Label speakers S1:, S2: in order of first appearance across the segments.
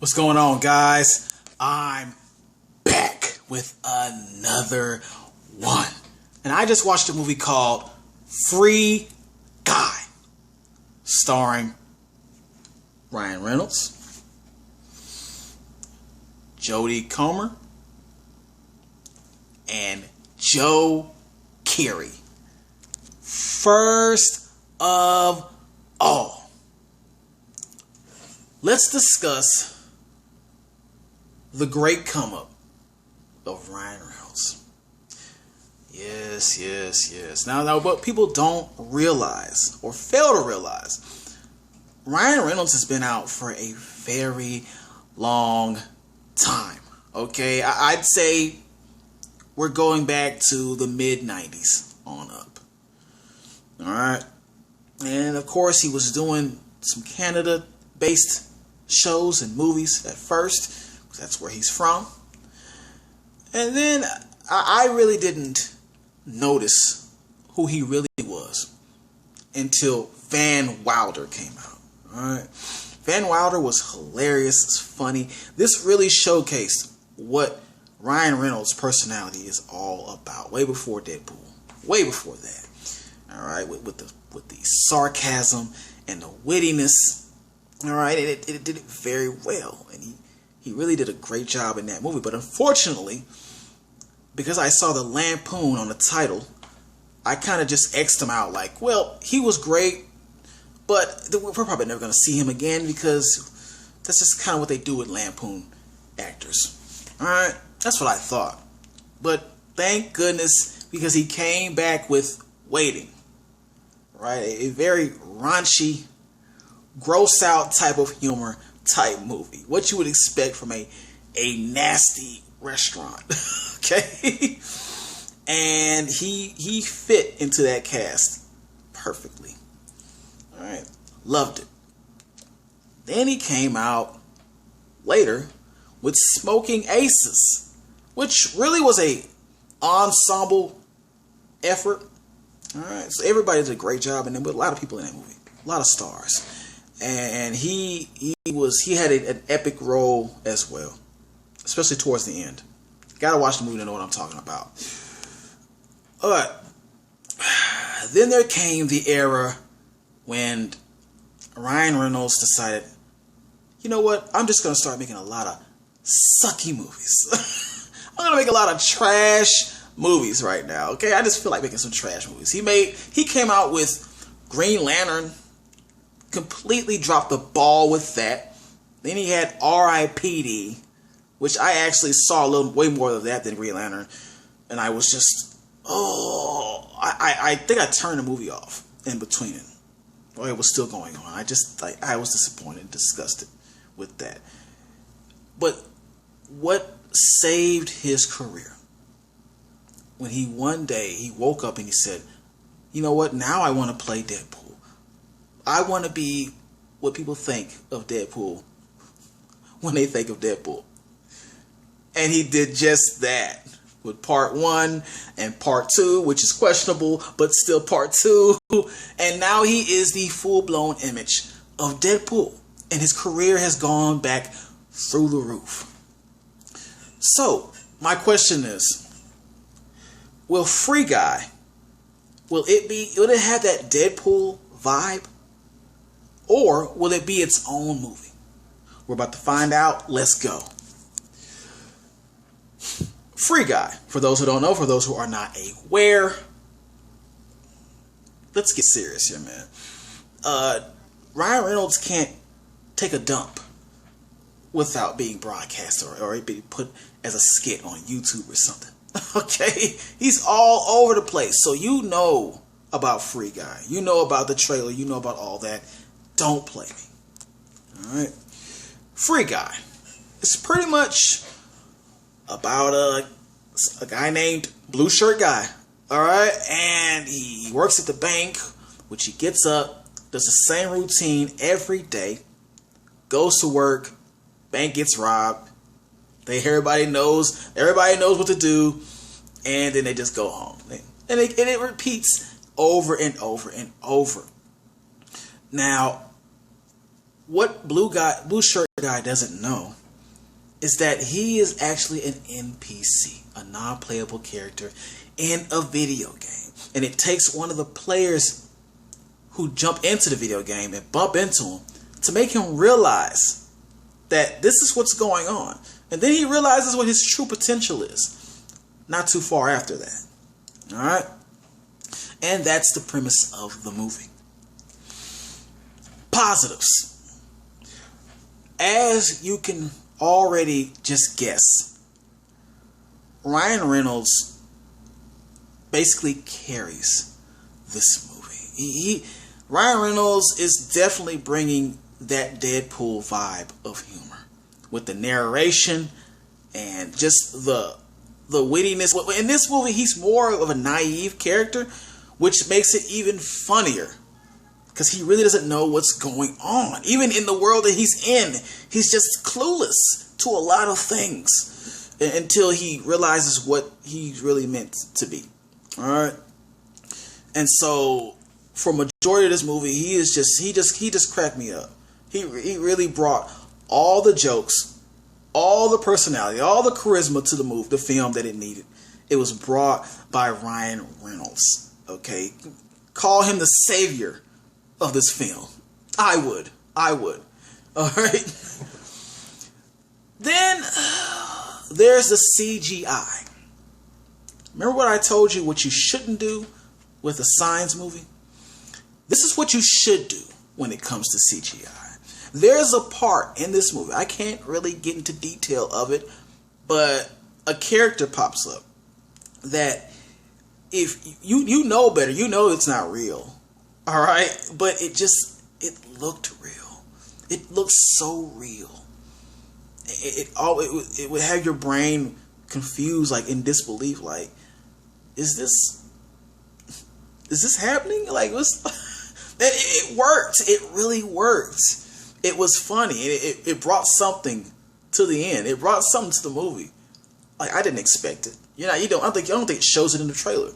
S1: What's going on, guys? I'm back with another one. And I just watched a movie called Free Guy, starring Ryan Reynolds, Jodie Comer, and Joe Keery. First of all, let's discuss the great come up of Ryan Reynolds. Yes. Now, what people don't realize or fail to realize, Ryan Reynolds has been out for a very long time. Okay, I'd say we're going back to the mid-90s on up. Alright, and of course he was doing some Canada-based shows and movies at first. That's where he's from. And then I really didn't notice who he really was until Van Wilder came out. Alright. Van Wilder was hilarious, it's funny. This really showcased what Ryan Reynolds' personality is all about. Way before Deadpool. Way before that. Alright, with the sarcasm and the wittiness. Alright, it did it very well. And he really did a great job in that movie. But unfortunately, because I saw the lampoon on the title, I kind of just X'd him out like, well, he was great, but we're probably never going to see him again because that's just kind of what they do with lampoon actors. Alright, that's what I thought. But thank goodness, because he came back with Waiting. Right, a very raunchy, gross out type of humor type movie. What you would expect from a nasty restaurant. Okay? And he fit into that cast perfectly. Alright. Loved it. Then he came out later with Smoking Aces, which really was a ensemble effort. Alright, so everybody did a great job, and then with a lot of people in that movie, a lot of stars, and he had an epic role as well, especially towards the end. Gotta watch the movie to know what I'm talking about. But then there came the era when Ryan Reynolds decided, you know what? I'm just gonna start making a lot of sucky movies. I'm gonna make a lot of trash movies right now, okay? I just feel like making some trash movies. He came out with Green Lantern, completely dropped the ball with that. Then he had R.I.P.D., which I actually saw way more of that than Green Lantern, and I was just, I think I turned the movie off in between it. Well, it was still going on. I was disappointed, disgusted with that. But what saved his career? When one day he woke up and he said, you know what, now I want to play Deadpool. I want to be what people think of Deadpool when they think of Deadpool. And he did just that with part 1 and part 2, which is questionable, but still part 2. And now he is the full-blown image of Deadpool. And his career has gone back through the roof. So, my question is, will Free Guy, will it have that Deadpool vibe? Or will it be its own movie? We're about to find out. Let's go. Free Guy, for those who don't know, for those who are not aware, let's get serious here, man. Ryan Reynolds can't take a dump without being broadcast or it be put as a skit on YouTube or something. Okay, he's all over the place. So you know about Free Guy. You know about the trailer. You know about all that. Don't play me. Alright. Free Guy. It's pretty much about a guy named Blue Shirt Guy. Alright. And he works at the bank, which he gets up, does the same routine every day, goes to work, bank gets robbed. Everybody knows what to do, and then they just go home. And it repeats over and over and over. Now, what Blue Shirt guy doesn't know is that he is actually an NPC, a non-playable character in a video game. And it takes one of the players who jump into the video game and bump into him to make him realize that this is what's going on. And then he realizes what his true potential is. Not too far after that. Alright? And that's the premise of the movie. Positives. As you can already just guess, Ryan Reynolds basically carries this movie. Ryan Reynolds is definitely bringing that Deadpool vibe of humor with the narration and just the wittiness. In this movie, he's more of a naive character, which makes it even funnier because he really doesn't know what's going on. Even in the world that he's in, he's just clueless to a lot of things until he realizes what he's really meant to be. All right, and so for majority of this movie, he just cracked me up. He really brought all the jokes, all the personality, all the charisma to the film that it needed. It was brought by Ryan Reynolds. Okay, call him the savior of this film. I would. All right. Then there's the CGI. Remember what I told you? What you shouldn't do with a science movie. This is what you should do when it comes to CGI. There's a part in this movie, I can't really get into detail of it, but a character pops up that if you know better, you know it's not real. All right, but it looked real. It looked so real. It would have your brain confused, like in disbelief, like, is this happening? Like, it worked. It really worked. It was funny. It brought something to the end. It brought something to the movie. Like, I didn't expect it. I don't think it shows it in the trailer.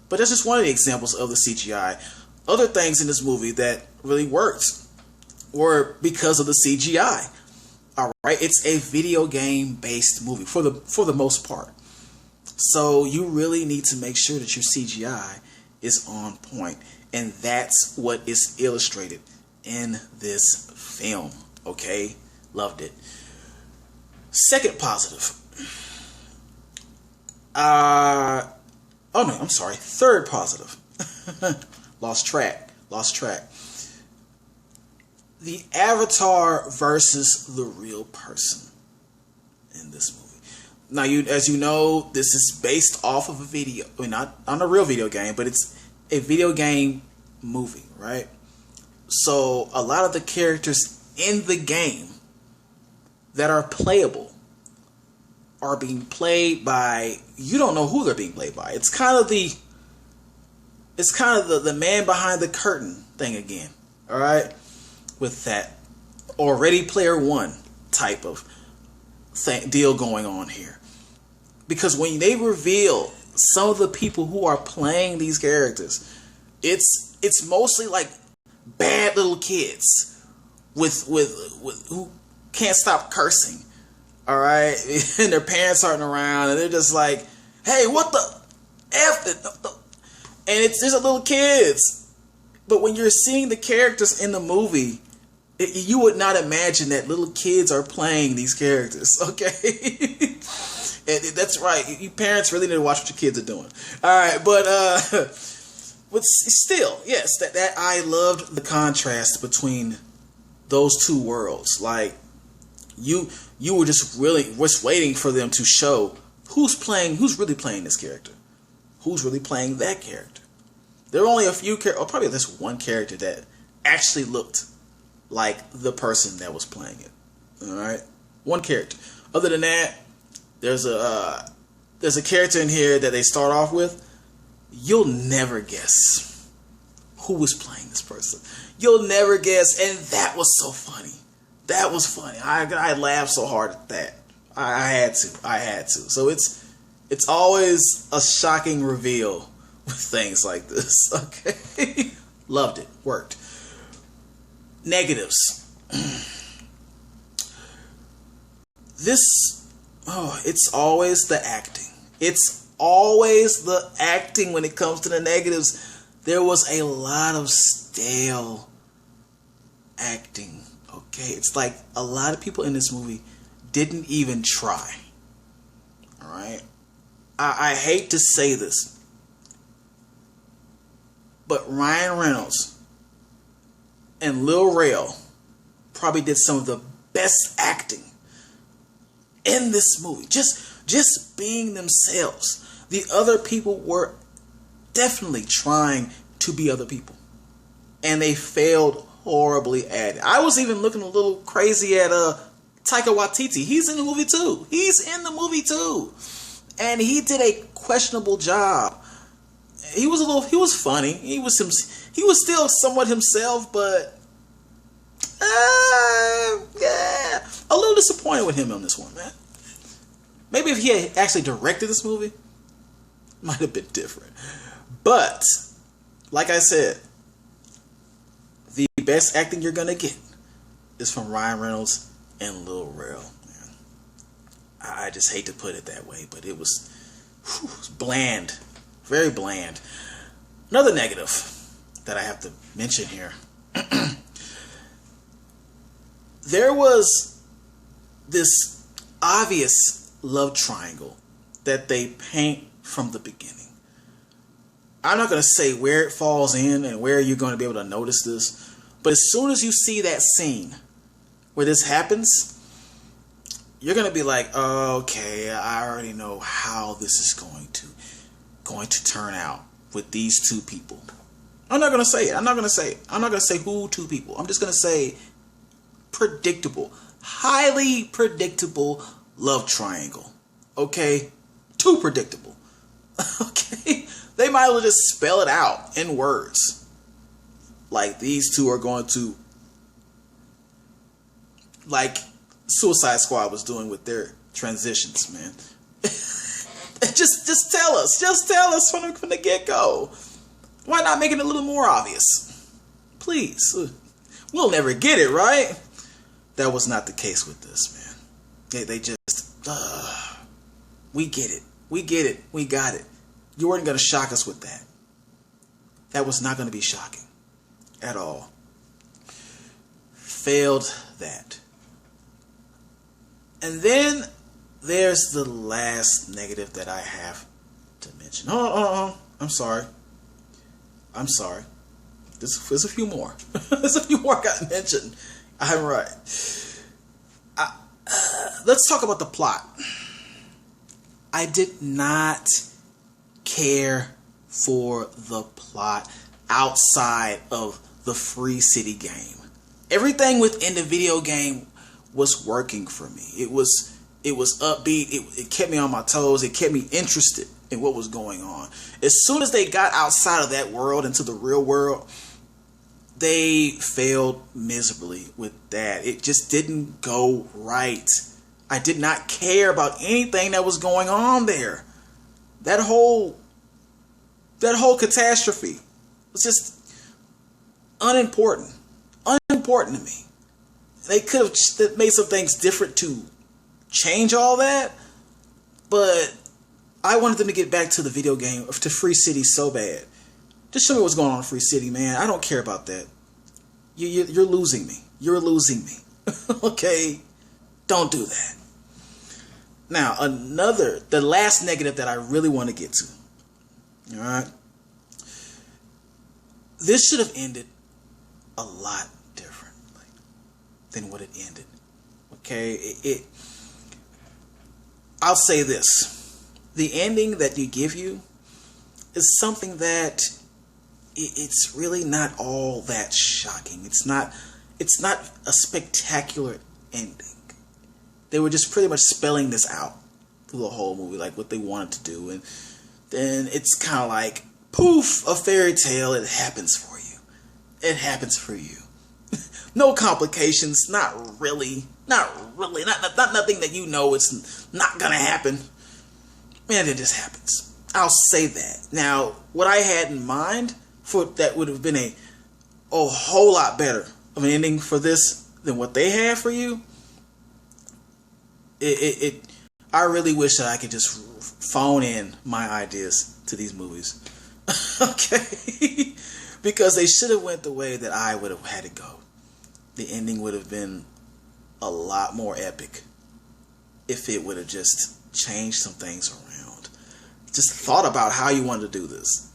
S1: But that's just one of the examples of the CGI. Other things in this movie that really worked were because of the CGI. All right, it's a video game based movie for the most part. So you really need to make sure that your CGI is on point, and that's what is illustrated in this film. Okay, loved it. Second positive. Third positive. Lost track. The avatar versus the real person in this movie. Now, as you know, this is based off of a video. I mean, not on a real video game, but it's a video game movie, right? So a lot of the characters in the game that are playable are being played by, you don't know who they're being played by. It's kind of the man behind the curtain thing again. All right, with that, or Ready Player One type of deal going on here. Because when they reveal some of the people who are playing these characters, it's mostly like bad little kids with who can't stop cursing. All right, and their parents aren't around, and they're just like, "Hey, what the F?" And there's little kids. But when you're seeing the characters in the movie, you would not imagine that little kids are playing these characters. Okay, and that's right. You parents really need to watch what your kids are doing. All right, but still, yes, that I loved the contrast between those two worlds. Like, you were just waiting for them to show who's really playing this character, who's really playing that character. There are only a few characters, probably this one character that actually looked like the person that was playing it. All right, one character. Other than that, there's a character in here that they start off with. You'll never guess who was playing this person. You'll never guess, and that was so funny. That was funny. I laughed so hard at that. I had to. So it's always a shocking reveal with things like this. Okay, loved it. Worked. Negatives. this, it's always the acting. It's always the acting when it comes to the negatives. There was a lot of stale acting. Okay, it's like a lot of people in this movie didn't even try. All right, I hate to say this, but Ryan Reynolds and Lil Rel probably did some of the best acting in this movie. Just being themselves. The other people were definitely trying to be other people, and they failed horribly at it. I was even looking a little crazy at Taika Waititi. He's in the movie too. And he did a questionable job. He was funny. He was still somewhat himself, but yeah, a little disappointed with him on this one, man. Maybe if he had actually directed this movie, it might have been different. But like I said, the best acting you're gonna get is from Ryan Reynolds and Lil Rel. Man, I just hate to put it that way, but it was bland, very bland. Another negative that I have to mention here. There was this obvious love triangle that they paint from the beginning. I'm not going to say where it falls in and where you're going to be able to notice this, but as soon as you see that scene where this happens, you're going to be like, oh, okay, I already know how this is going to turn out with these two people. I'm not going to say it. I'm not going to say who two people. I'm just going to say predictable, highly predictable love triangle. Okay? Too predictable. Okay? They might as well just spell it out in words. Like these two are going to, like Suicide Squad was doing with their transitions, man. just tell us. Just tell us from the get-go. Why not make it a little more obvious? Please. We'll never get it, right? That was not the case with this, man. They just, we get it. We get it. We got it. You weren't going to shock us with that. That was not going to be shocking at all. Failed that. And then there's the last negative that I have to mention. I'm sorry. There's a few more. There's a few more got mentioned. I'm right. Let's talk about the plot. I did not care for the plot outside of the Free City game. Everything within the video game was working for me. It was upbeat. It kept me on my toes. It kept me interested in what was going on. As soon as they got outside of that world into the real world, they failed miserably with that. It just didn't go right. I did not care about anything that was going on there. That whole catastrophe was just unimportant to me. They could have made some things different to change all that, but I wanted them to get back to the video game, to Free City so bad. Just show me what's going on in Free City, man. I don't care about that. You're losing me. You're losing me. Okay? Don't do that. Now, the last negative that I really want to get to. Alright? This should have ended a lot differently than what it ended. Okay? I'll say this. The ending that you give you is something that it's really not all that shocking. It's not a spectacular ending. They were just pretty much spelling this out through the whole movie, like what they wanted to do, and then it's kind of like poof, a fairy tale. It happens for you. It happens for you. No complications. Not really. Not nothing that you know it's not gonna happen. Man, it just happens. I'll say that. Now, what I had in mind for that would have been a whole lot better of an ending for this than what they had for you I really wish that I could just phone in my ideas to these movies. Okay? Because they should have went the way that I would have had to go. The ending would have been a lot more epic if it would have just changed some things around. Just thought about how you wanted to do this.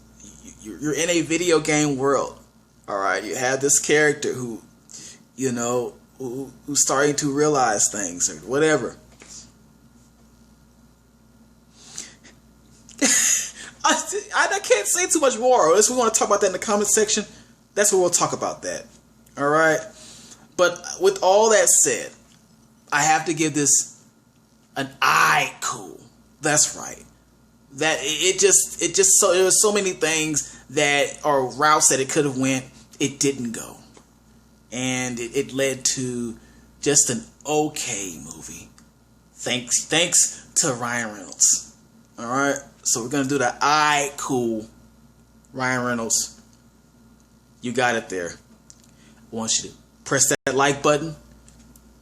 S1: You're in a video game world. Alright? You have this character who, you know, who's starting to realize things or whatever. I can't say too much more. Unless we want to talk about that in the comment section, that's where we'll talk about that. Alright? But with all that said, I have to give this an eye cool. That's right. That there was so many things that are routes that it could have went. It didn't go. And it led to just an okay movie. Thanks to Ryan Reynolds. Alright? So we're going to do the eye cool. Ryan Reynolds, you got it there. I want you to press that like button.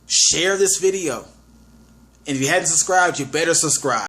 S1: Share this video. And if you hadn't subscribed, you better subscribe.